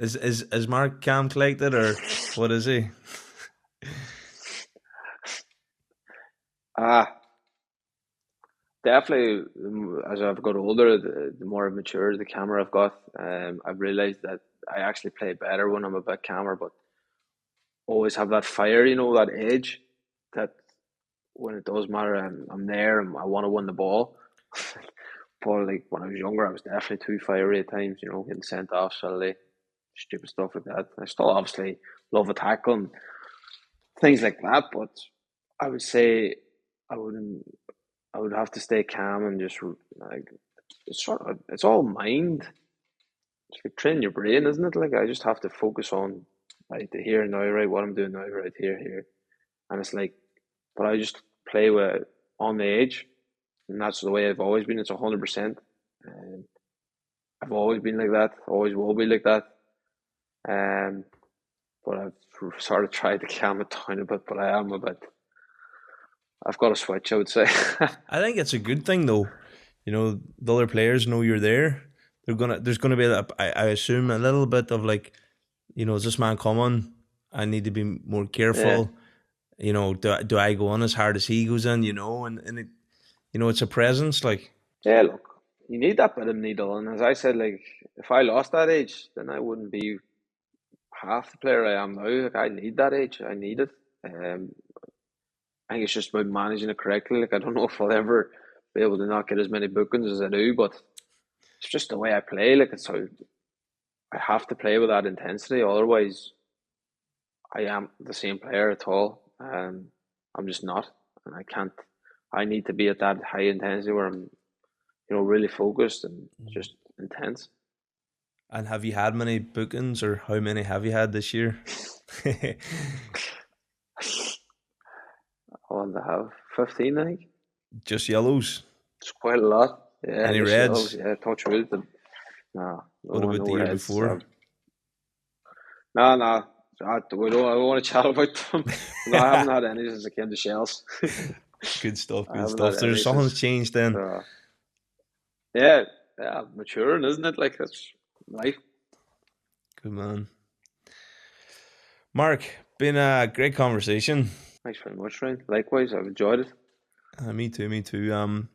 is Mark calm, collected, or what is he? Ah, definitely. As I've got older, the more I've matured, the calmer I've got. I've realised that I actually play better when I'm a bit calmer, but always have that fire, that edge. That when it does matter, I'm there and I want to win the ball. But like when I was younger, I was definitely too fiery at times. Getting sent off silly, stupid stuff like that. I still obviously love a tackle and things like that, but I would say I wouldn't. I would have to stay calm and just like it's all mind. It's like train your brain, isn't it? Like I just have to focus on right the here and now, right what I'm doing now, right here, and it's like, but I just play with on the edge, and that's the way I've always been. It's 100%. I've always been like that. Always will be like that. But I've sort of tried to calm it down a bit. But I am a bit. I've got a switch, I would say. I think it's a good thing though. The other players know you're there. There's gonna be I assume a little bit of like, is this man coming? I need to be more careful. Yeah. Do I go on as hard as he goes in? And it, it's a presence like. Yeah, look, you need that bit of needle, and as I said, like if I lost that edge, then I wouldn't be half the player I am now. Like I need that edge. I need it. I think it's just about managing it correctly. Like I don't know if I'll ever be able to not get as many bookings as I do, but it's just the way I play. Like it's how I have to play with that intensity. Otherwise, I am the same player at all. I'm just not, and I can't. I need to be at that high intensity where I'm, really focused and just intense. And have you had many bookings, or how many have you had this year? I'll have 15, I think. Just yellows? It's quite a lot. Yeah. Any reds? Yellows, yeah, touch wood. No. What about the year before? No. I don't want to chat about them. No, I haven't had any since I came to Shells. Good stuff. There's something's changed then. Yeah, maturing, isn't it? Like that's life. Good man. Mark, been a great conversation. Thanks very much, Ryan. Likewise, I've enjoyed it. Me too.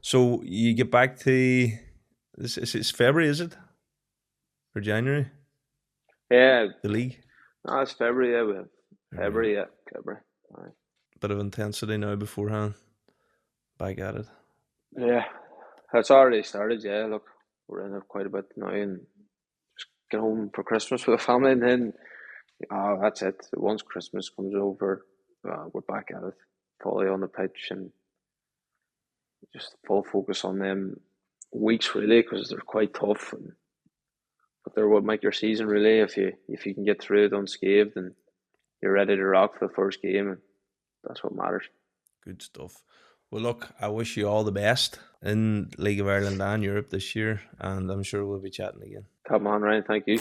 So you get back to this? It's February, is it? Or January? Yeah. The league. No, it's February. Yeah, we have February. Yeah, February. All right. Bit of intensity now beforehand. Back at it. Yeah, it's already started. Yeah, look, we're in it quite a bit now, and just get home for Christmas with the family, and then that's it. Once Christmas comes over, we're back at it, fully on the pitch, and just full focus on them weeks really, because they're quite tough, but they're what make your season really. If you can get through it unscathed, and you're ready to rock for the first game, and that's what matters. Good stuff. Well, look, I wish you all the best in League of Ireland and Europe this year, and I'm sure we'll be chatting again. Come on, Ryan. Thank you.